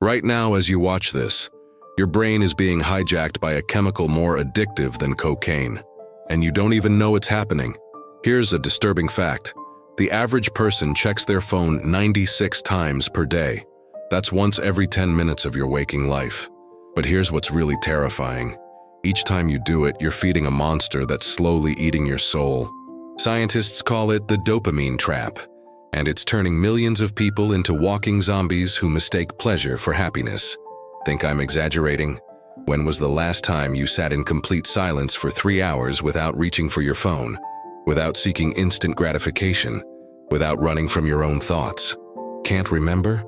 Right now, as you watch this, your brain is being hijacked by a chemical more addictive than cocaine, and you don't even know it's happening. Here's a disturbing fact. The average person checks their phone 96 times per day. That's once every 10 minutes of your waking life. But here's what's really terrifying. Each time you do it, you're feeding a monster that's slowly eating your soul. Scientists call it the dopamine trap, and it's turning millions of people into walking zombies who mistake pleasure for happiness. Think I'm exaggerating? When was the last time you sat in complete silence for 3 hours without reaching for your phone, without seeking instant gratification, without running from your own thoughts? Can't remember?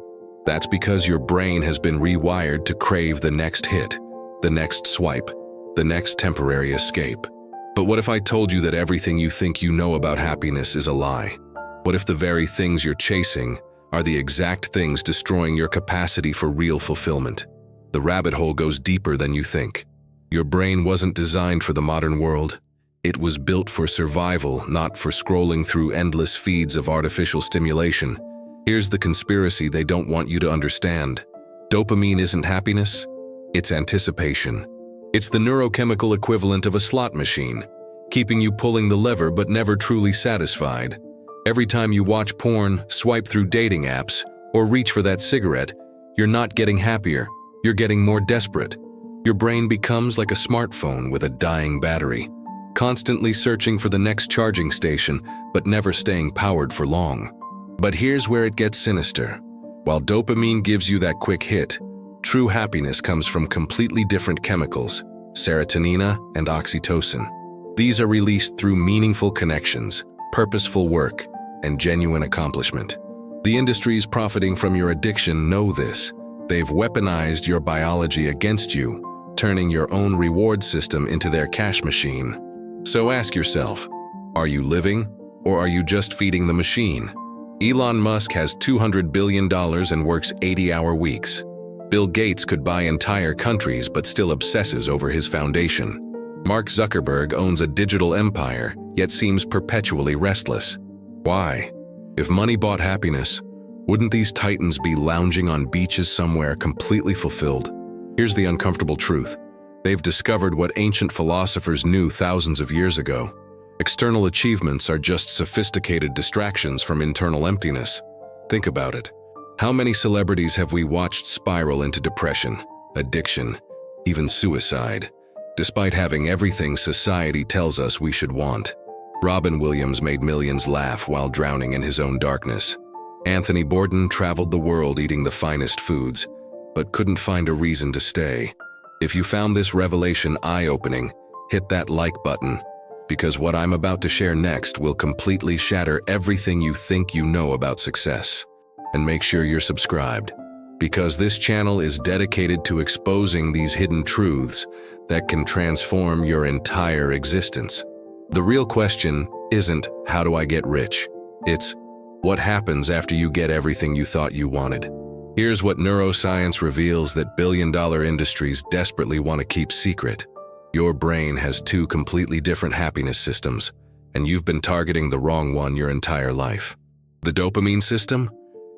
That's because your brain has been rewired to crave the next hit, the next swipe, the next temporary escape. But what if I told you that everything you think you know about happiness is a lie? What if the very things you're chasing are the exact things destroying your capacity for real fulfillment? The rabbit hole goes deeper than you think. Your brain wasn't designed for the modern world. It was built for survival, not for scrolling through endless feeds of artificial stimulation. Here's the conspiracy they don't want you to understand. Dopamine isn't happiness, it's anticipation. It's the neurochemical equivalent of a slot machine, keeping you pulling the lever but never truly satisfied. Every time you watch porn, swipe through dating apps, or reach for that cigarette, you're not getting happier. You're getting more desperate. Your brain becomes like a smartphone with a dying battery, constantly searching for the next charging station, but never staying powered for long. But here's where it gets sinister. While dopamine gives you that quick hit, true happiness comes from completely different chemicals, serotonin and oxytocin. These are released through meaningful connections, purposeful work, and genuine accomplishment. The industries profiting from your addiction know this. They've weaponized your biology against you, turning your own reward system into their cash machine. So ask yourself, are you living, or are you just feeding the machine? Elon Musk has $200 billion and works 80-hour weeks. Bill Gates could buy entire countries but still obsesses over his foundation. Mark Zuckerberg owns a digital empire, yet seems perpetually restless. Why? If money bought happiness, wouldn't these titans be lounging on beaches somewhere completely fulfilled? Here's the uncomfortable truth. They've discovered what ancient philosophers knew thousands of years ago. External achievements are just sophisticated distractions from internal emptiness. Think about it. How many celebrities have we watched spiral into depression, addiction, even suicide, despite having everything society tells us we should want? Robin Williams made millions laugh while drowning in his own darkness. Anthony Bourdain traveled the world eating the finest foods, but couldn't find a reason to stay. If you found this revelation eye-opening, hit that like button, because what I'm about to share next will completely shatter everything you think you know about success. And make sure you're subscribed, because this channel is dedicated to exposing these hidden truths that can transform your entire existence. The real question isn't, how do I get rich? It's, what happens after you get everything you thought you wanted? Here's what neuroscience reveals that billion-dollar industries desperately want to keep secret. Your brain has two completely different happiness systems, and you've been targeting the wrong one your entire life. The dopamine system?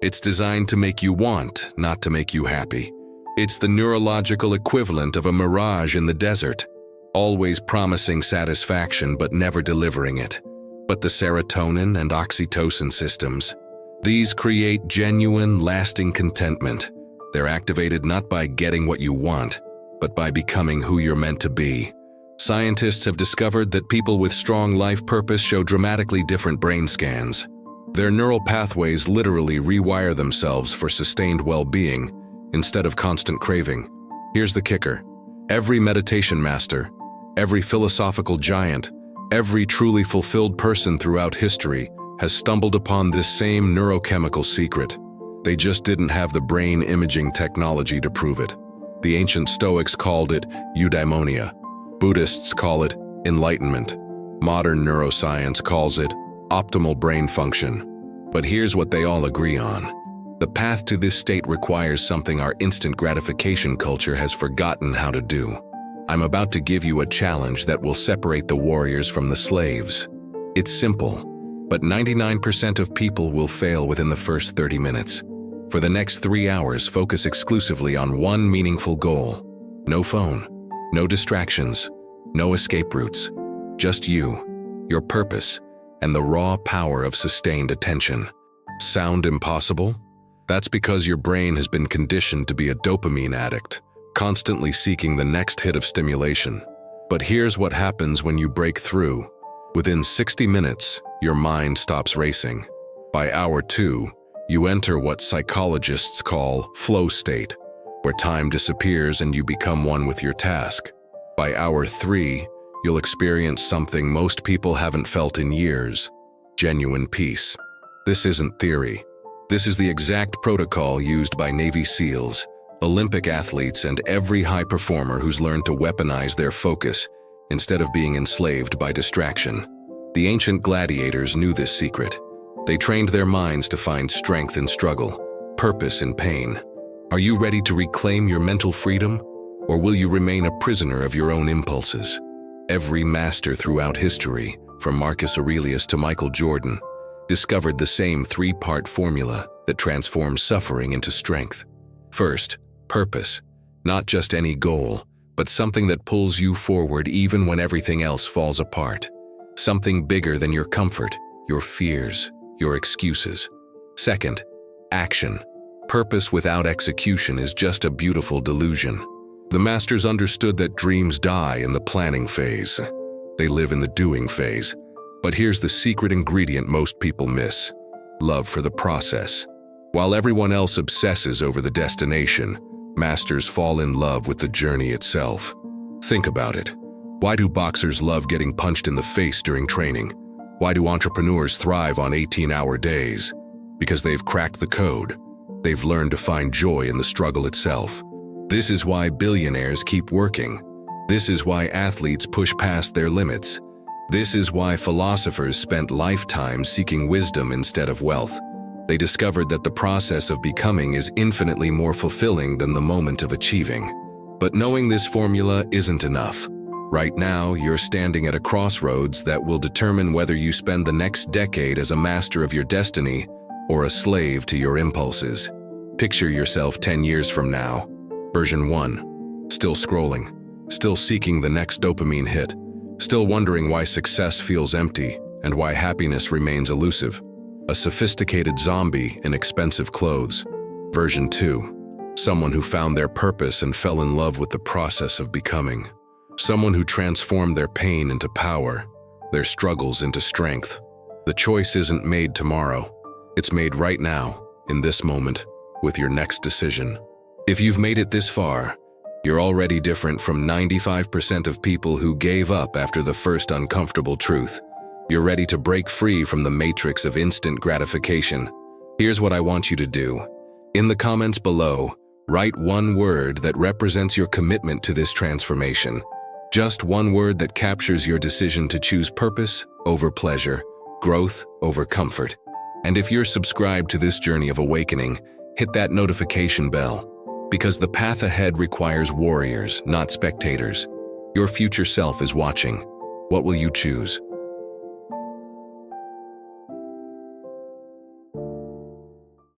It's designed to make you want, not to make you happy. It's the neurological equivalent of a mirage in the desert, always promising satisfaction but never delivering it. But the serotonin and oxytocin systems, these create genuine, lasting contentment. They're activated not by getting what you want, but by becoming who you're meant to be. Scientists have discovered that people with strong life purpose show dramatically different brain scans. Their neural pathways literally rewire themselves for sustained well-being instead of constant craving. Here's the kicker. Every meditation master, every philosophical giant, every truly fulfilled person throughout history has stumbled upon this same neurochemical secret. They just didn't have the brain imaging technology to prove it. The ancient Stoics called it eudaimonia. Buddhists call it enlightenment. Modern neuroscience calls it optimal brain function. But here's what they all agree on. The path to this state requires something our instant gratification culture has forgotten how to do. I'm about to give you a challenge that will separate the warriors from the slaves. It's simple, but 99% of people will fail within the first 30 minutes. For the next 3 hours, focus exclusively on one meaningful goal. No phone, no distractions, no escape routes. Just you, your purpose, and the raw power of sustained attention. Sound impossible? That's because your brain has been conditioned to be a dopamine addict, constantly seeking the next hit of stimulation. But here's what happens when you break through. Within 60 minutes, your mind stops racing. By hour 2, you enter what psychologists call flow state, where time disappears and you become one with your task. By hour 3, you'll experience something most people haven't felt in years: genuine peace. This isn't theory. This is the exact protocol used by Navy SEALs, Olympic athletes, and every high performer who's learned to weaponize their focus instead of being enslaved by distraction. The ancient gladiators knew this secret. They trained their minds to find strength in struggle, purpose in pain. Are you ready to reclaim your mental freedom, or will you remain a prisoner of your own impulses? Every master throughout history, from Marcus Aurelius to Michael Jordan, discovered the same 3-part formula that transforms suffering into strength. First, purpose. Not just any goal, but something that pulls you forward even when everything else falls apart. Something bigger than your comfort, your fears, your excuses. Second, action. Purpose without execution is just a beautiful delusion. The masters understood that dreams die in the planning phase. They live in the doing phase. But here's the secret ingredient most people miss: love for the process. While everyone else obsesses over the destination, masters fall in love with the journey itself. Think about it. Why do boxers love getting punched in the face during training? Why do entrepreneurs thrive on 18-hour days? Because they've cracked the code. They've learned to find joy in the struggle itself. This is why billionaires keep working. This is why athletes push past their limits. This is why philosophers spent lifetimes seeking wisdom instead of wealth. They discovered that the process of becoming is infinitely more fulfilling than the moment of achieving. But knowing this formula isn't enough. Right now, you're standing at a crossroads that will determine whether you spend the next decade as a master of your destiny or a slave to your impulses. Picture yourself 10 years from now. Version 1. Still scrolling. Still seeking the next dopamine hit. Still wondering why success feels empty and why happiness remains elusive. A sophisticated zombie in expensive clothes. Version 2. Someone who found their purpose and fell in love with the process of becoming. Someone who transformed their pain into power, their struggles into strength. The choice isn't made tomorrow. It's made right now, in this moment, with your next decision. If you've made it this far, you're already different from 95% of people who gave up after the first uncomfortable truth. You're ready to break free from the matrix of instant gratification. Here's what I want you to do. In the comments below, write one word that represents your commitment to this transformation. Just one word that captures your decision to choose purpose over pleasure, growth over comfort. And if you're subscribed to this journey of awakening, hit that notification bell. Because the path ahead requires warriors, not spectators. Your future self is watching. What will you choose?